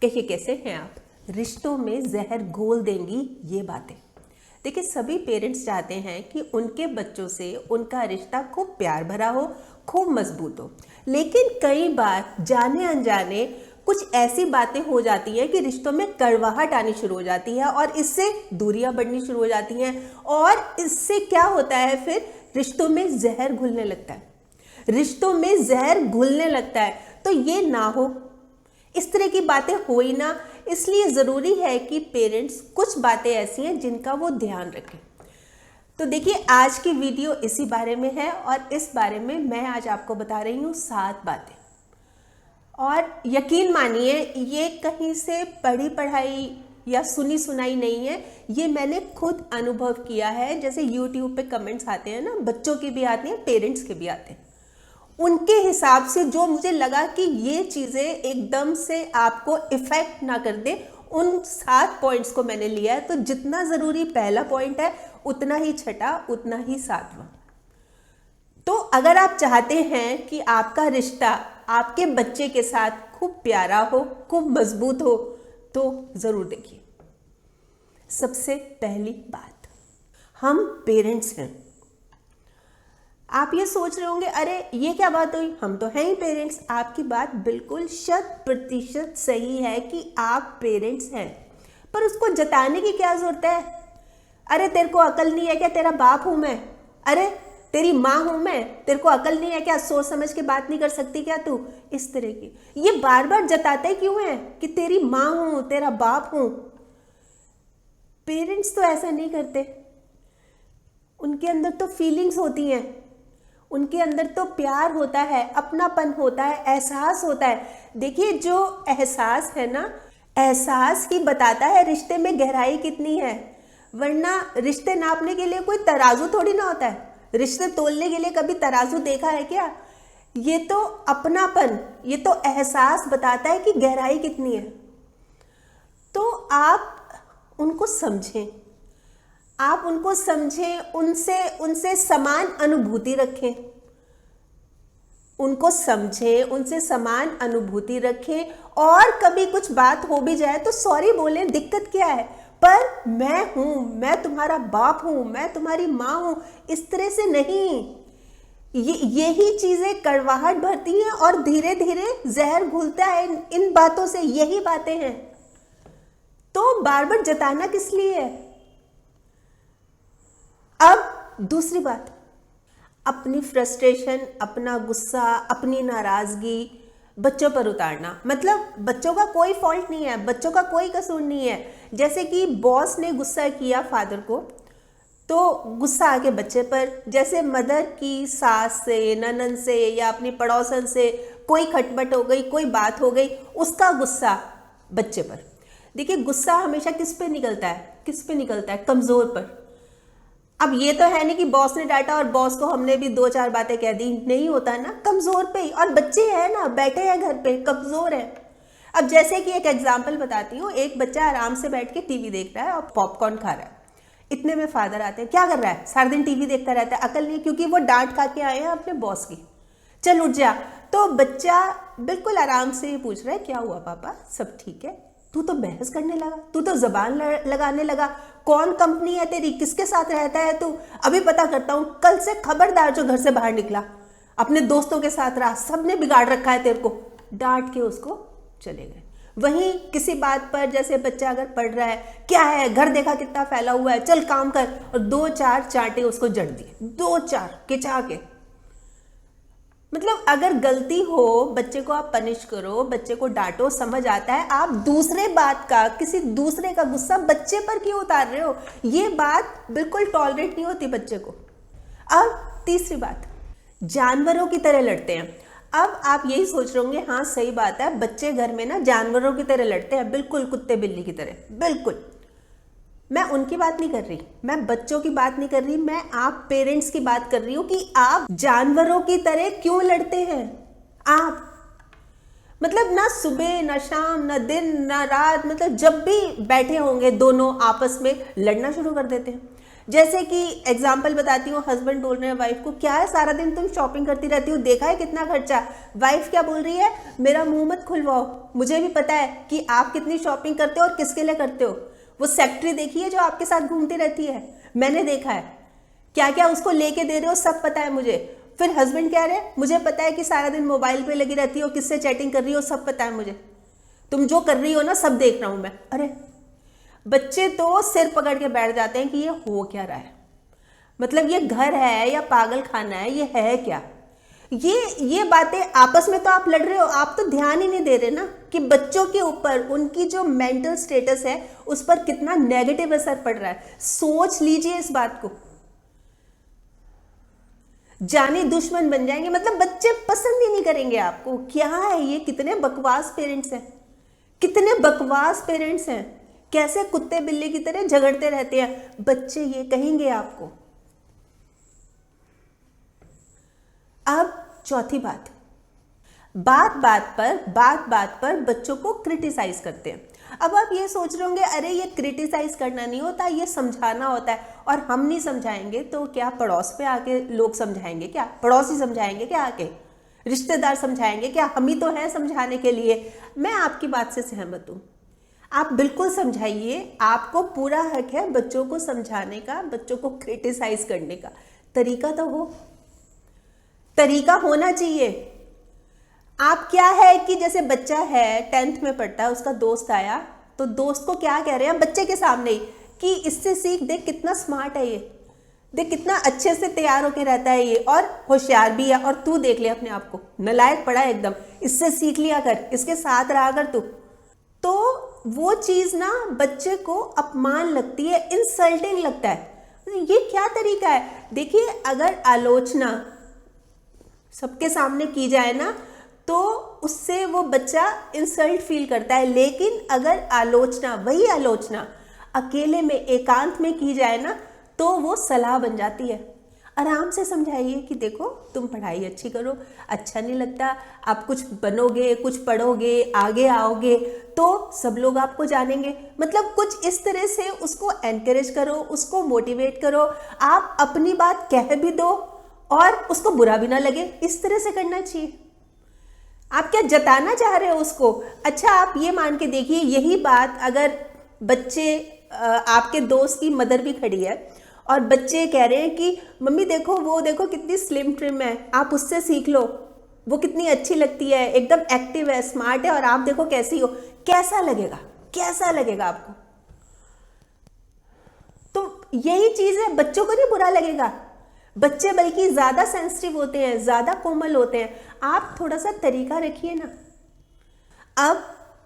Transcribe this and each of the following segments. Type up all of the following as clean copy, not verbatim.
कहिए कैसे हैं आप। रिश्तों में जहर घोल देंगी ये बातें। देखिए, सभी पेरेंट्स चाहते हैं कि उनके बच्चों से उनका रिश्ता खूब प्यार भरा हो, खूब मजबूत हो, लेकिन कई बार जाने अनजाने कुछ ऐसी बातें हो जाती हैं कि रिश्तों में कड़वाहट आनी शुरू हो जाती है और इससे दूरियां बढ़नी शुरू हो जाती हैं। और इससे क्या होता है, फिर रिश्तों में जहर घुलने लगता है। रिश्तों में जहर घुलने लगता है। तो ये ना हो, इस तरह की बातें हो ही ना। इसलिए ज़रूरी है कि पेरेंट्स कुछ बातें ऐसी हैं जिनका वो ध्यान रखें। तो देखिए, आज की वीडियो इसी बारे में है और इस बारे में मैं आज आपको बता रही हूँ 7 बातें। और यकीन मानिए, ये कहीं से पढ़ी पढ़ाई या सुनी सुनाई नहीं है, ये मैंने खुद अनुभव किया है। जैसे YouTube पे कमेंट्स आते हैं ना, बच्चों के भी आते हैं, पेरेंट्स के भी आते हैं। उनके हिसाब से जो मुझे लगा कि ये चीज़ें एकदम से आपको इफ़ेक्ट ना कर दे, उन 7 पॉइंट्स को मैंने लिया है। तो जितना ज़रूरी पहला पॉइंट है, उतना ही छठा, उतना ही 7वां। तो अगर आप चाहते हैं कि आपका रिश्ता आपके बच्चे के साथ खूब प्यारा हो, खूब मजबूत हो, तो ज़रूर देखिए। सबसे पहली बात, हम पेरेंट्स हैं। आप ये सोच रहे होंगे, अरे ये क्या बात हुई, हम तो हैं ही पेरेंट्स। आपकी बात बिल्कुल 100% सही है कि आप पेरेंट्स हैं, पर उसको जताने की क्या जरूरत है। अरे तेरे को अकल नहीं है क्या, तेरा बाप हूं मैं। अरे तेरी माँ हूं मैं, तेरे को अकल नहीं है क्या, सोच समझ के बात नहीं कर सकती क्या तू। इस तरह की ये बार बार जताते क्यों है कि तेरी माँ हूं, तेरा बाप हूं। पेरेंट्स तो ऐसा नहीं करते। उनके अंदर तो फीलिंग्स होती हैं, उनके अंदर तो प्यार होता है, अपनापन होता है, एहसास होता है। देखिए, जो एहसास है ना, एहसास ही बताता है रिश्ते में गहराई कितनी है। वरना रिश्ते नापने के लिए कोई तराजू थोड़ी ना होता है। रिश्ते तोलने के लिए कभी तराजू देखा है क्या? ये तो अपनापन, ये तो एहसास बताता है कि गहराई कितनी है। तो आप उनको समझें, आप उनको समझें, उनसे समान अनुभूति रखें। उनको समझें, उनसे समान अनुभूति रखें। और कभी कुछ बात हो भी जाए तो सॉरी बोलें, दिक्कत क्या है। पर मैं हूं, मैं तुम्हारा बाप हूं, मैं तुम्हारी माँ हूं, इस तरह से नहीं। यही चीजें कड़वाहट भरती हैं और धीरे धीरे जहर घुलता है इन बातों से। यही बातें हैं। तो बार बार जताना किस लिए है। अब दूसरी बात, अपनी फ्रस्ट्रेशन, अपना गुस्सा, अपनी नाराजगी बच्चों पर उतारना। मतलब बच्चों का कोई फॉल्ट नहीं है, बच्चों का कोई कसूर नहीं है। जैसे कि बॉस ने गुस्सा किया फादर को, तो गुस्सा आ गया बच्चे पर। जैसे मदर की सास से, ननद से या अपनी पड़ोसन से कोई खटपट हो गई, कोई बात हो गई, उसका गुस्सा बच्चे पर। देखिए, गुस्सा हमेशा किस पे निकलता है, किस पे निकलता है, कमजोर पर। अब ये तो है नहीं कि बॉस ने डांटा और बॉस को हमने भी 2-4 बातें कह दी, नहीं होता है ना, कमजोर पे ही। और बच्चे हैं ना, बैठे हैं घर पे, कमजोर है। अब जैसे कि एक एग्जांपल बताती हूँ। एक बच्चा आराम से बैठ के टीवी देख रहा है और पॉपकॉर्न खा रहा है। इतने में फादर आते हैं, क्या कर रहा है, सारा दिन टीवी देखता रहता है, अकल नहीं। क्योंकि वो डांट खा के आए हैं अपने बॉस की, चल उठ जा। तो बच्चा बिल्कुल आराम से पूछ रहा है, क्या हुआ पापा, सब ठीक है। तू तो बहस करने लगा, तू तो जबान लगाने लगा। कौन कंपनी है तेरी, किसके साथ रहता है तू, अभी पता करता हूं। कल से खबरदार जो घर से बाहर निकला, अपने दोस्तों के साथ रहा, सबने बिगाड़ रखा है तेरे को। डांट के उसको चले गए। वहीं किसी बात पर, जैसे बच्चा अगर पढ़ रहा है, क्या है घर देखा कितना फैला हुआ है, चल काम कर, और 2-4 चांटे उसको जड़ दिए, 2-4 किचा के। मतलब अगर गलती हो, बच्चे को आप पनिश करो, बच्चे को डांटो, समझ आता है। आप दूसरे बात का, किसी दूसरे का गुस्सा बच्चे पर क्यों उतार रहे हो। ये बात बिल्कुल टॉलरेट नहीं होती बच्चे को। अब तीसरी बात, जानवरों की तरह लड़ते हैं। अब आप यही सोच रहे होंगे, हाँ सही बात है, बच्चे घर में ना जानवरों की तरह लड़ते हैं, बिल्कुल कुत्ते बिल्ली की तरह। बिल्कुल, मैं उनकी बात नहीं कर रही, मैं बच्चों की बात नहीं कर रही, मैं आप पेरेंट्स की बात कर रही हूं कि आप जानवरों की तरह क्यों लड़ते हैं। आप मतलब ना सुबह ना शाम ना दिन ना रात, मतलब जब भी बैठे होंगे दोनों आपस में लड़ना शुरू कर देते हैं। जैसे कि एग्जाम्पल बताती हूँ, हस्बैंड बोल रहे हैं वाइफ को, क्या है सारा दिन तुम शॉपिंग करती रहती हो, देखा है कितना खर्चा। वाइफ क्या बोल रही है, मेरा मुंह मत खुलवाओ, मुझे भी पता है कि आप कितनी शॉपिंग करते हो और किसके लिए करते हो। वो सेक्रेटरी देखी है जो आपके साथ घूमती रहती है, मैंने देखा है, क्या क्या उसको लेके दे रहे हो सब पता है मुझे। फिर हस्बैंड कह रहे हैं मुझे पता है कि सारा दिन मोबाइल पे लगी रहती हो, किससे चैटिंग कर रही हो सब पता है मुझे, तुम जो कर रही हो ना सब देख रहा हूं मैं। अरे बच्चे तो सिर पकड़ के बैठ जाते हैं कि ये हो क्या रहा है, मतलब ये घर है या पागल खाना है, ये है क्या। ये बातें आपस में तो आप लड़ रहे हो, आप तो ध्यान ही नहीं दे रहे ना कि बच्चों के ऊपर उनकी जो मेंटल स्टेटस है उस पर कितना नेगेटिव असर पड़ रहा है। सोच लीजिए इस बात को, जाने दुश्मन बन जाएंगे, मतलब बच्चे पसंद ही नहीं करेंगे आपको। क्या है ये, कितने बकवास पेरेंट्स हैं, कितने बकवास पेरेंट्स हैं, कैसे कुत्ते बिल्ली की तरह झगड़ते रहते हैं। बच्चे ये कहेंगे आपको। अब चौथी बात, बात बात पर बच्चों को क्रिटिसाइज करते हैं। अब आप ये सोच रहे होंगे अरे ये क्रिटिसाइज करना नहीं होता, ये समझाना होता है, और हम नहीं समझाएंगे तो क्या पड़ोस पे आके लोग समझाएंगे क्या, पड़ोसी समझाएंगे क्या, आके रिश्तेदार समझाएंगे क्या, हम ही तो हैं समझाने के लिए। मैं आपकी बात से सहमत हूँ, आप बिल्कुल समझाइए, आपको पूरा हक है बच्चों को समझाने का, बच्चों को क्रिटिसाइज करने का। तरीका तो हो, तरीका होना चाहिए। आप क्या है कि जैसे बच्चा है 10th में पढ़ता है, उसका दोस्त आया तो दोस्त को क्या कह रहे हैं बच्चे के सामने ही कि इससे सीख, देख कितना स्मार्ट है ये, देख कितना अच्छे से तैयार होके रहता है ये, और होशियार भी है, और तू देख ले अपने आप को नालायक पड़ा है एकदम, इससे सीख लिया कर, इसके साथ रहा कर तू। तो वो चीज ना बच्चे को अपमान लगती है, इंसल्टिंग लगता है। ये क्या तरीका है। देखिए अगर आलोचना सबके सामने की जाए ना तो उससे वो बच्चा इंसल्ट फील करता है, लेकिन अगर आलोचना, वही आलोचना अकेले में एकांत में की जाए ना तो वो सलाह बन जाती है। आराम से समझाइए कि देखो तुम पढ़ाई अच्छी करो, अच्छा नहीं लगता, आप कुछ बनोगे, कुछ पढ़ोगे, आगे आओगे तो सब लोग आपको जानेंगे, मतलब कुछ इस तरह से उसको एनकरेज करो, उसको मोटिवेट करो। आप अपनी बात कह भी दो और उसको बुरा भी ना लगे, इस तरह से करना चाहिए। आप क्या जताना चाह रहे हो उसको। अच्छा आप ये मान के देखिए, यही बात अगर बच्चे, आपके दोस्त की मदर भी खड़ी है और बच्चे कह रहे हैं कि मम्मी देखो वो देखो कितनी स्लिम ट्रिम है, आप उससे सीख लो, वो कितनी अच्छी लगती है, एकदम एक्टिव है, स्मार्ट है, और आप देखो कैसी हो, कैसा लगेगा, कैसा लगेगा आपको। तो यही चीज है, बच्चों को नहीं बुरा लगेगा, बच्चे बल्कि ज्यादा सेंसिटिव होते हैं, ज्यादा कोमल होते हैं। आप थोड़ा सा तरीका रखिए ना। अब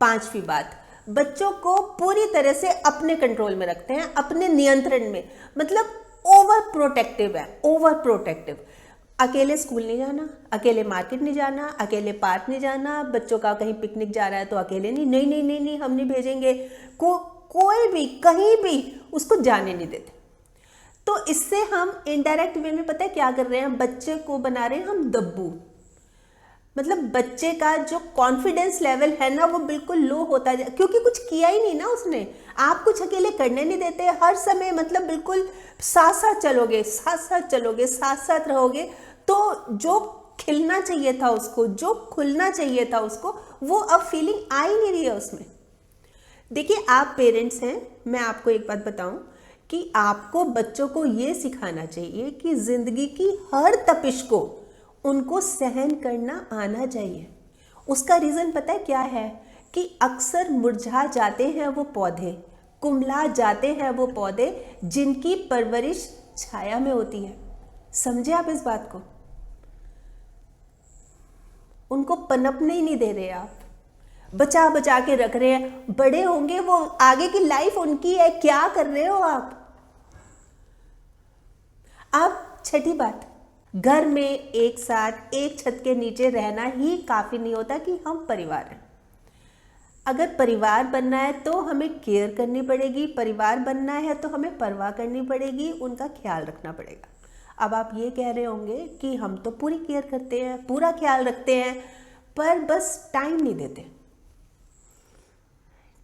पांचवी बात, बच्चों को पूरी तरह से अपने कंट्रोल में रखते हैं, अपने नियंत्रण में, मतलब ओवर प्रोटेक्टिव है, ओवर प्रोटेक्टिव। अकेले स्कूल नहीं जाना, अकेले मार्केट नहीं जाना, अकेले पार्क नहीं जाना, बच्चों का कहीं पिकनिक जा रहा है तो अकेले नहीं, नहीं नहीं नहीं नहीं हम नहीं भेजेंगे, कोई भी कहीं भी उसको जाने नहीं देते। तो इससे हम इनडायरेक्ट वे में पता है क्या कर रहे हैं, बच्चे को बना रहे हैं हम दब्बू, मतलब बच्चे का जो कॉन्फिडेंस लेवल है ना वो बिल्कुल लो होता जाए, क्योंकि कुछ किया ही नहीं ना उसने। आप कुछ अकेले करने नहीं देते, हर समय मतलब बिल्कुल साथ साथ चलोगे, साथ साथ चलोगे, साथ साथ रहोगे, तो जो खिलना चाहिए था उसको, जो खुलना चाहिए था उसको, वो अब फीलिंग आ ही नहीं रही है उसमें। देखिए आप पेरेंट्स हैं, मैं आपको एक बात बताऊं कि आपको बच्चों को ये सिखाना चाहिए कि जिंदगी की हर तपिश को उनको सहन करना आना चाहिए। उसका रीज़न पता है क्या है कि अक्सर मुरझा जाते हैं वो पौधे, कुम्हला जाते हैं वो पौधे जिनकी परवरिश छाया में होती है। समझे आप इस बात को। उनको पनपने ही नहीं दे रहे आप, बचा बचा के रख रहे हैं। बड़े होंगे वो, आगे की लाइफ उनकी है, क्या कर रहे हो आप। अब छठी बात, घर में एक साथ एक छत के नीचे रहना ही काफ़ी नहीं होता कि हम परिवार हैं। अगर परिवार बनना है तो हमें केयर करनी पड़ेगी, परिवार बनना है तो हमें परवाह करनी पड़ेगी, उनका ख्याल रखना पड़ेगा। अब आप ये कह रहे होंगे कि हम तो पूरी केयर करते हैं, पूरा ख्याल रखते हैं, पर बस टाइम नहीं देते।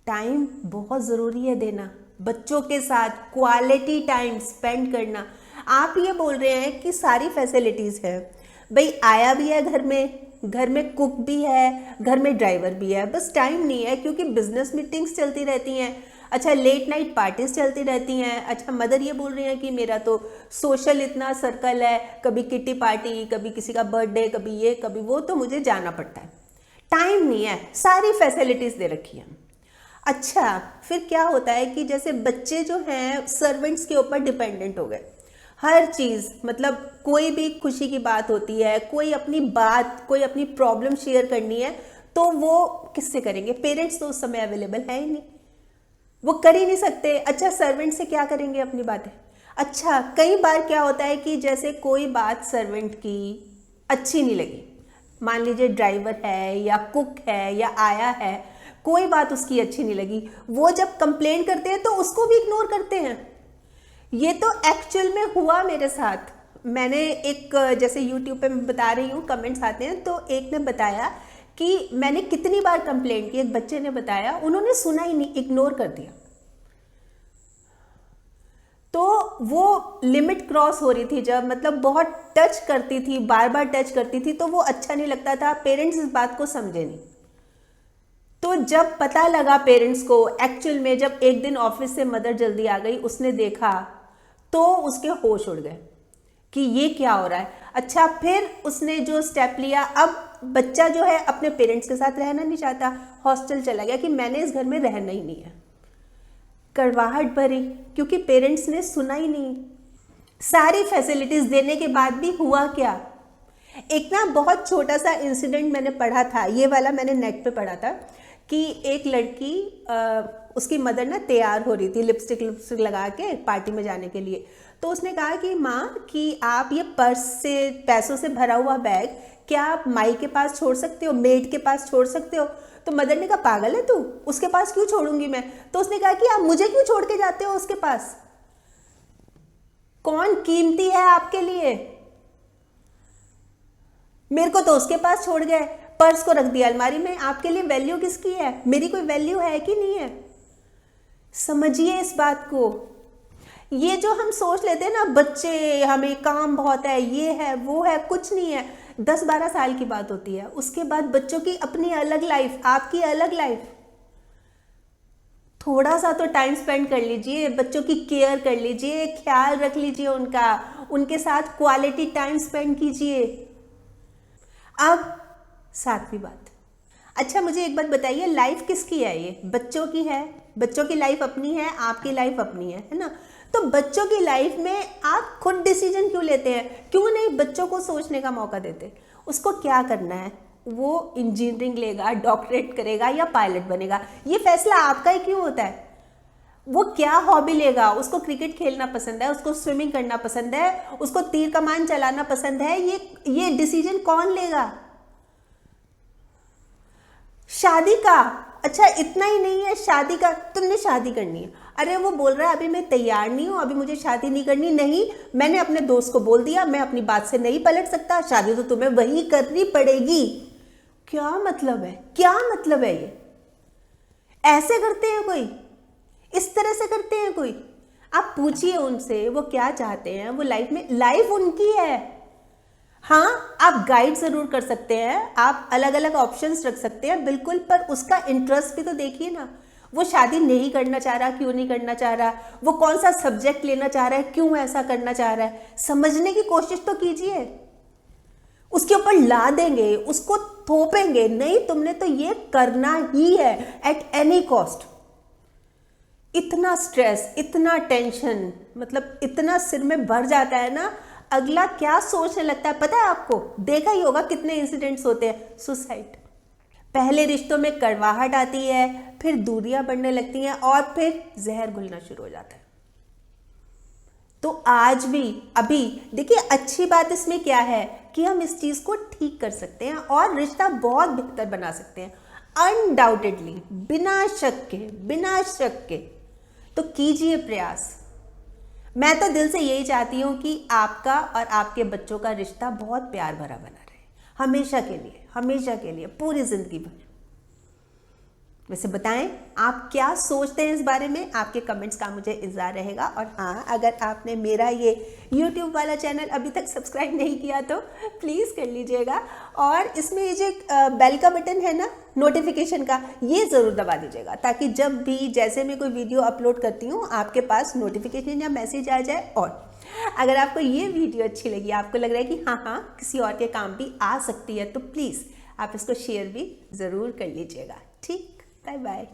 टाइम बहुत ज़रूरी है देना। बच्चों के साथ क्वालिटी टाइम स्पेंड करना। आप ये बोल रहे हैं कि सारी फैसिलिटीज़ है, भाई आया भी है घर में कुक भी है, घर में ड्राइवर भी है, बस टाइम नहीं है क्योंकि बिजनेस मीटिंग्स चलती रहती हैं, अच्छा लेट नाइट पार्टीज चलती रहती हैं। अच्छा मदर ये बोल रही हैं कि मेरा तो सोशल इतना सर्कल है, कभी किटी पार्टी, कभी किसी का बर्थडे, कभी ये कभी वो, तो मुझे जाना पड़ता है, टाइम नहीं है, सारी फैसिलिटीज़ दे रखी हैं। अच्छा फिर क्या होता है कि जैसे बच्चे जो हैं सर्वेंट्स के ऊपर डिपेंडेंट हो गए, हर चीज़, मतलब कोई भी खुशी की बात होती है, कोई अपनी बात, कोई अपनी प्रॉब्लम शेयर करनी है तो वो किससे करेंगे? पेरेंट्स तो उस समय अवेलेबल है ही नहीं, वो कर ही नहीं सकते। अच्छा सर्वेंट से क्या करेंगे अपनी बातें? अच्छा कई बार क्या होता है कि जैसे कोई बात सर्वेंट की अच्छी नहीं लगी, मान लीजिए ड्राइवर है या कुक है या आया है, कोई बात उसकी अच्छी नहीं लगी, वो जब कंप्लेन करते हैं तो उसको भी इग्नोर करते हैं। ये तो एक्चुअल में हुआ मेरे साथ। मैंने एक, जैसे यूट्यूब पे मैं बता रही हूँ, कमेंट्स आते हैं, तो एक ने बताया कि मैंने कितनी बार कंप्लेंट की, एक बच्चे ने बताया, उन्होंने सुना ही नहीं, इग्नोर कर दिया। तो वो लिमिट क्रॉस हो रही थी, जब मतलब बहुत टच करती थी, बार बार टच करती थी, तो वो अच्छा नहीं लगता था, पेरेंट्स इस बात को समझे नहीं। तो जब पता लगा पेरेंट्स को, एक्चुअल में जब एक दिन ऑफिस से मदर जल्दी आ गई, उसने देखा तो उसके होश उड़ गए कि ये क्या हो रहा है। अच्छा फिर उसने जो स्टेप लिया, अब बच्चा जो है अपने पेरेंट्स के साथ रहना नहीं चाहता, हॉस्टल चला गया कि मैंने इस घर में रहना ही नहीं है। कड़वाहट भरी, क्योंकि पेरेंट्स ने सुना ही नहीं। सारी फैसिलिटीज देने के बाद भी हुआ क्या? एक ना बहुत छोटा सा इंसिडेंट मैंने पढ़ा था, ये वाला मैंने नेट पे पढ़ा था, कि एक लड़की, उसकी मदर ना तैयार हो रही थी लिपस्टिक लगा के पार्टी में जाने के लिए, तो उसने कहा कि माँ कि आप ये पर्स से, पैसों से भरा हुआ बैग क्या आप माई के पास छोड़ सकते हो, मेड के पास छोड़ सकते हो? तो मदर ने कहा पागल है तू, उसके पास क्यों छोड़ूंगी मैं? तो उसने कहा कि आप मुझे क्यों छोड़ के जाते हो उसके पास? कौन कीमती है आपके लिए? मेरे को तो उसके पास छोड़ गए, पर्स को रख दिया अलमारी में, आपके लिए वैल्यू किसकी है? मेरी कोई वैल्यू है कि नहीं है? समझिए इस बात को। ये जो हम सोच लेते हैं ना, बच्चे, हमें काम बहुत है, ये है वो है, कुछ नहीं है। 10-12 साल की बात होती है, उसके बाद बच्चों की अपनी अलग लाइफ, आपकी अलग लाइफ। थोड़ा सा तो टाइम स्पेंड कर लीजिए, बच्चों की केयर कर लीजिए, ख्याल रख लीजिए उनका, उनके साथ क्वालिटी टाइम स्पेंड कीजिए। अब 7वीं बात, अच्छा मुझे एक बात बताइए, लाइफ किसकी है? ये बच्चों की है, बच्चों की लाइफ अपनी है, आपकी लाइफ अपनी है ना? तो बच्चों की लाइफ में आप खुद डिसीजन क्यों लेते हैं? क्यों नहीं बच्चों को सोचने का मौका देते? उसको क्या करना है, वो इंजीनियरिंग लेगा, डॉक्टरेट करेगा या पायलट बनेगा, ये फैसला आपका ही क्यों होता है? वो क्या हॉबी लेगा, उसको क्रिकेट खेलना पसंद है, उसको स्विमिंग करना पसंद है, उसको तीर कमान चलाना पसंद है, ये डिसीजन कौन लेगा? शादी का, अच्छा इतना ही नहीं है, शादी का, तुमने शादी करनी है, अरे वो बोल रहा है अभी मैं तैयार नहीं हूं, अभी मुझे शादी नहीं करनी, नहीं मैंने अपने दोस्त को बोल दिया, मैं अपनी बात से नहीं पलट सकता, शादी तो तुम्हें वही करनी पड़ेगी। क्या मतलब है, क्या मतलब है? ये ऐसे करते हैं कोई, इस तरह से करते हैं कोई? आप पूछिए उनसे वो क्या चाहते हैं, वो लाइफ में, लाइफ उनकी है। हाँ आप गाइड जरूर कर सकते हैं, आप अलग अलग ऑप्शंस रख सकते हैं बिल्कुल, पर उसका इंटरेस्ट भी तो देखिए ना। वो शादी नहीं करना चाह रहा, क्यों नहीं करना चाह रहा, वो कौन सा सब्जेक्ट लेना चाह रहा है, क्यों ऐसा करना चाह रहा है, समझने की कोशिश तो कीजिए। उसके ऊपर ला देंगे, उसको थोपेंगे, नहीं तुमने तो ये करना ही है एट एनी कॉस्ट। इतना स्ट्रेस, इतना टेंशन, मतलब इतना सिर में भर जाता है ना, अगला क्या सोचने लगता है पता है आपको? देखा ही होगा कितने इंसिडेंट्स होते हैं, सुसाइड। पहले रिश्तों में कड़वाहट आती है, फिर दूरियां बढ़ने लगती हैं और फिर जहर घुलना शुरू हो जाता है। तो आज भी, अभी देखिए, अच्छी बात इसमें क्या है कि हम इस चीज को ठीक कर सकते हैं और रिश्ता बहुत बेहतर बना सकते हैं, अनडाउटेडली, बिना शक के। तो कीजिए प्रयास। मैं तो दिल से यही चाहती हूँ कि आपका और आपके बच्चों का रिश्ता बहुत प्यार भरा बना रहे, हमेशा के लिए, पूरी जिंदगी भर। वैसे बताएं आप क्या सोचते हैं इस बारे में, आपके कमेंट्स का मुझे इंतजार रहेगा। और हाँ, अगर आपने मेरा ये YouTube वाला चैनल अभी तक सब्सक्राइब नहीं किया तो प्लीज़ कर लीजिएगा, और इसमें ये जो बेल का बटन है ना नोटिफिकेशन का, ये ज़रूर दबा दीजिएगा, ताकि जब भी जैसे मैं कोई वीडियो अपलोड करती हूँ आपके पास नोटिफिकेशन या मैसेज आ जाए। और अगर आपको ये वीडियो अच्छी लगी, आपको लग रहा है कि हाँ किसी और के काम भी आ सकती है, तो प्लीज़ आप इसको शेयर भी ज़रूर कर लीजिएगा। ठीक, बाय बाय।